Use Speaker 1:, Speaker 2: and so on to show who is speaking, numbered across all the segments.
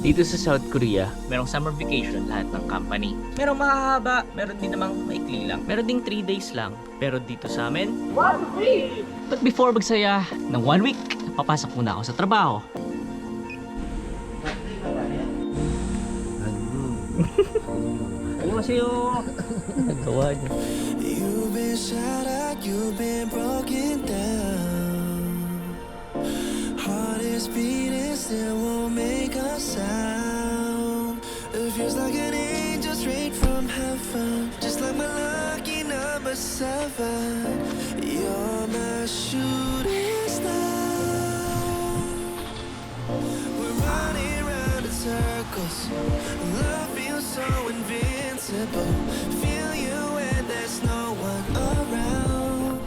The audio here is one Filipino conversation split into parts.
Speaker 1: Dito sa South Korea, merong summer vacation lahat ng company. Merong mahahaba, meron din namang maikli lang. Meron ding 3 days lang. Pero dito sa amin, 1 week! But before magsaya ng 1 week, papasok muna ako sa trabaho. Annyeonghaseyo! Nagawa niya.
Speaker 2: You've been shattered, you've been broken down. Heart is beating, still won't make a sound. It feels like an angel straight from heaven, just like my lucky number 7. You're my shooting star. We're running round in circles. Love feels so invincible. Feel you when there's no one around.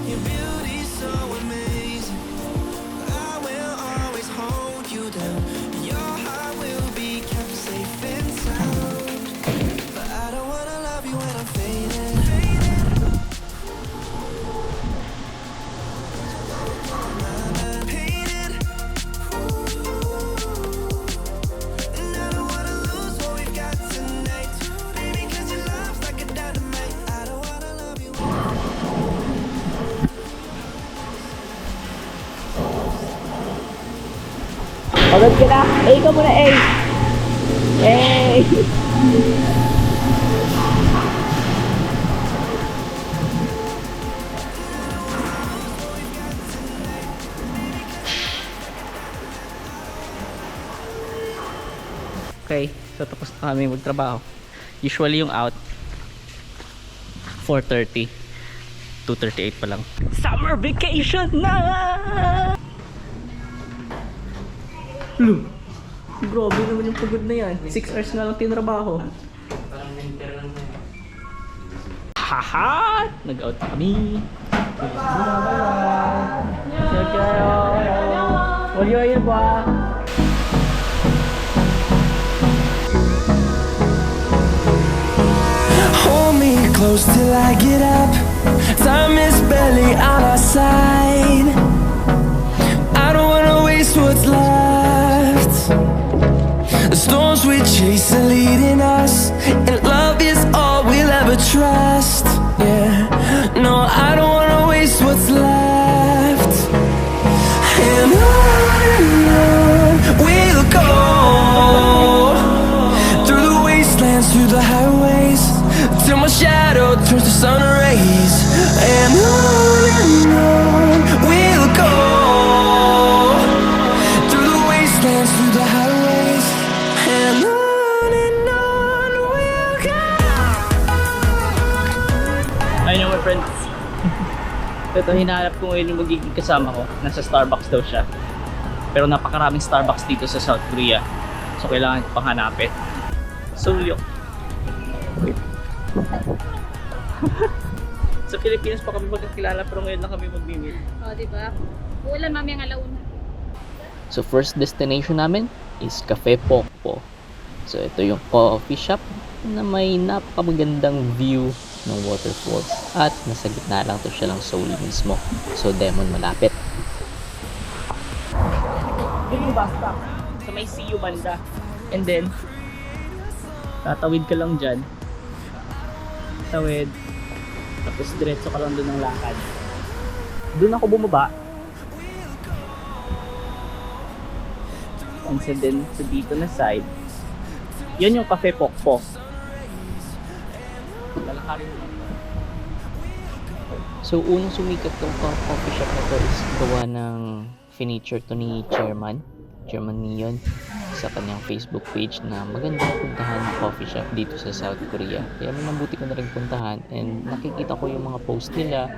Speaker 2: Your beauty's so amazing. I will always hold you down. Your heart will be kept safe and sound. But I don't wanna love you when I'm fading. I'm painted. And I don't wanna lose what we've got tonight. Baby, 'cause your love's like a dynamite. I don't wanna love you.
Speaker 1: Pagod ka na! A ka muna, A! Yay! Okay, so tapos na kami magtrabaho. Usually yung out 4:30, 2:38 pa lang. Summer vacation na! Lu, grabe naman yung pagod na yan. 6 hours na lang tinrabaho. Parang winter lang na yun. Haha! Nag-out na kami. Walyoyin ba?
Speaker 2: Hold me close till I get up. Time is barely on our side. I don't wanna waste what's left. The storms we chase are leading us, and love is all we'll ever trust. Yeah, no, I don't wanna waste what's left. And on we'll go, through the wastelands, through the highways, till my shadow turns to sun rays. And on we'll go, through the wastelands, through the highways, and on we'll go.
Speaker 1: Ayun yung my friends. Ito, hinahanap ko ngayon yung magiging kasama ko. Nasa Starbucks daw siya. Pero napakaraming Starbucks dito sa South Korea. So kailangan ko pang hanapin. Sulyo. Sa Pilipinas pa kami magkakilala pero ngayon lang kami mag-meet.
Speaker 3: O, diba? Ulan mamayang alauna.
Speaker 1: So first destination namin is Cafe Pokpo. So ito yung coffee shop na may napakagandang view ng waterfalls at nasa gitna lang to siya ng Seoul mismo. So Demon malapit. Yun yung bus stop. So may CU banda. And then tatawid ka lang dyan. Tawid. Tapos diretso ka lang doon ng lakad. Doon ako bumaba. And so then sa dito na side, yan yung Cafe Pokpo. So unang sumikat tong coffee shop na to is gawa ng furniture to ni Chairman Neon sa kanyang Facebook page na magandang puntahan ng coffee shop dito sa South Korea. Kaya minabuti ko na rin puntahan and nakikita ko yung mga post nila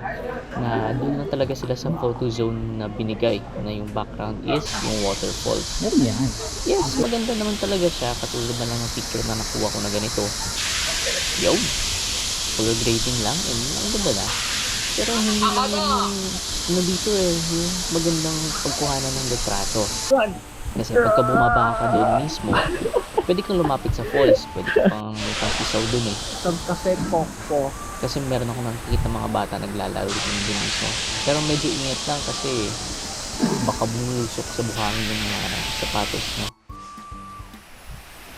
Speaker 1: na doon na talaga sila sa photo zone na binigay na yung background is yung waterfalls. Meron yan. Yes, maganda naman talaga siya katulad na lang ng picture na nakuha ko na ganito. Yo! Color grading lang and ang ganda na. Pero hindi lang yung dito yung magandang pagkuhanan ng litrato. Kasi pagka bumaba ka doon mismo, pwede kang lumapit sa falls, pwede ka pang sisaw doon eh. Sa Cafe Pokpo. Kasi meron ako nakikita mga bata naglalaro doon mismo. Pero medyo ingat lang kasi baka bumulusok sa buhangin yung mga sapatos nyo.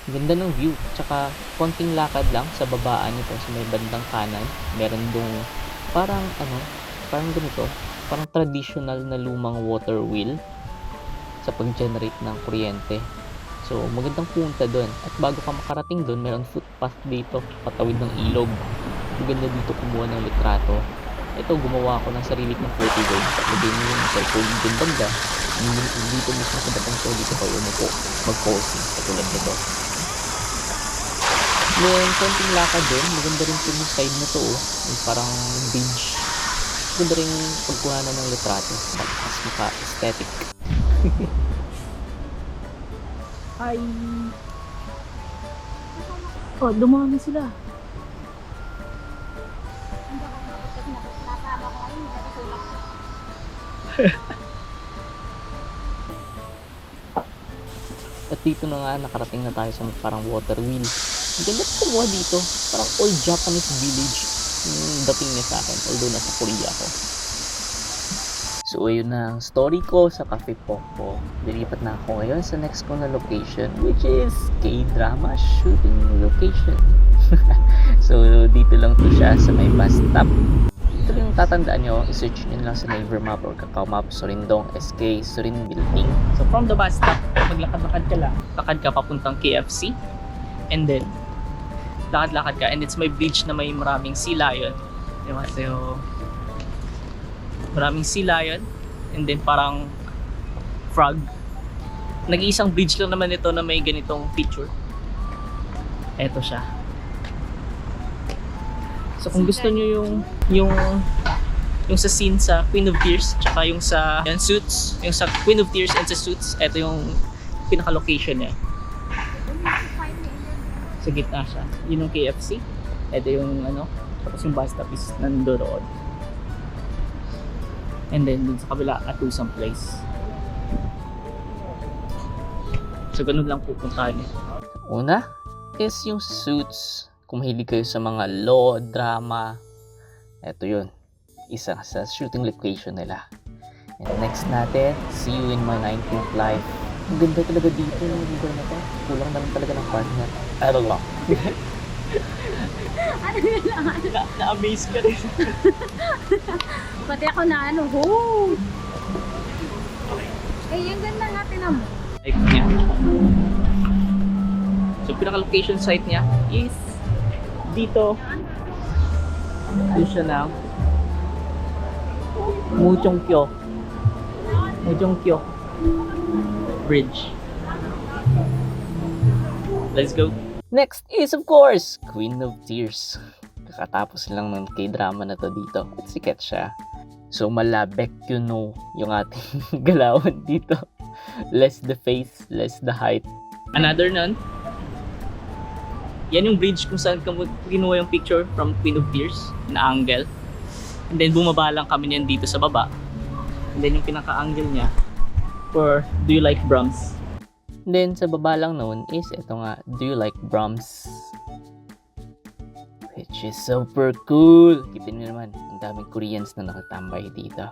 Speaker 1: Ganda ng view, tsaka konting lakad lang sa babaan nito sa may bandang kanan. Meron dong parang ganito, parang traditional na lumang water wheel sa pag-generate ng kuryente. So magandang punta doon. At bago ka makarating doon, meron footpath dito, patawid ng ilog. Maganda dito kumuha ng litrato. Ito, gumawa ako ng sarili kong photo guide. Lagay mo yung cellphone din banda. Dito mismo sa batang to, dito kayo mag-posing katulad nito. Then, konting lakad din. Maganda rin yung side na to, yung parang beach. Maganda rin pagkuhanan ng litrato. Mas maka-aesthetic.
Speaker 4: Ay. Oh, dumami sila.
Speaker 1: At dito na nga, nakarating na tayo sa parang water wheel. Ang ganda kumuha dito. Parang old Japanese village yung dating niya sa akin. Although nasa Korea ako. So, ayun na ang story ko sa Cafe Pokpo. Lilipat na ako ngayon sa next ko na location, which is K-drama shooting location. So, dito lang to siya sa may bus stop. Ito yung tatandaan nyo, isearch nyo lang sa Naver Map or Kakao Map, Surindong SK Surin Building.
Speaker 4: So from the bus stop, maglakad-lakad ka lang. Lakad ka papuntang KFC. And then, lakad-lakad ka. And it's may bridge na may maraming sea lion. Diba? So, maraming sea lion. And then parang frog. Nag-iisang bridge lang naman ito na may ganitong feature. Eto siya. So kung gusto nyo yung sa scene sa Queen of Tears, tsaka yung sa Suits, yung sa Queen of Tears and sa Suits, ito yung pinaka-location niya. Sa gitna siya. Yun yung KFC. Ito yung tapos yung bus stop is nandoon. And then dun sa kabila, at some place. So ganun lang pupuntahan niya.
Speaker 1: Una is yung Suits. Kung mahilig kayo sa mga law, drama, eto yun. Isa sa shooting location nila. And next natin, See You in My 19th Life. Ang ganda talaga dito yung lugar na to. Kulang na lang talaga ng partner. I don't know.
Speaker 4: Na-amaze ka rin.
Speaker 3: Pati ako na yung ganda natin mo.
Speaker 4: Site niya. So pinaka-location site niya is dito. Doon siya na Mucheongkyo Bridge. Let's go.
Speaker 1: Next is of course, Queen of Tears. Kakatapos lang ng K-drama na to dito. At sikat siya. So malabek yung ating galawan dito. Less the face, less the height.
Speaker 4: Another nun. Yan yung bridge kung saan kinuha yung picture from Queen of Tears na angle. And then bumaba lang kami niyan dito sa baba. And then yung pinaka-angle niya for Do You Like Brahms?
Speaker 1: Then sa baba lang noon is ito nga, Do You Like Brahms? Which is super cool. Kita niyo naman, ang daming Koreans na nakatambay dito.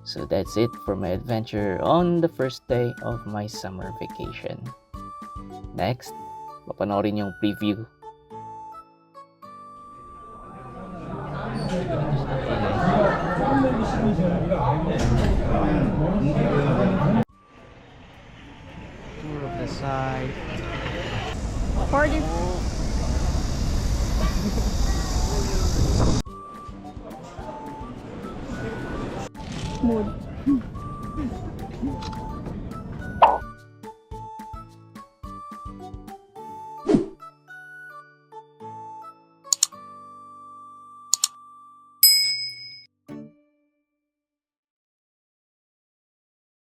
Speaker 1: So that's it for my adventure on the first day of my summer vacation. Next, papanoorin yung preview. Tour of the side.
Speaker 3: For this mood.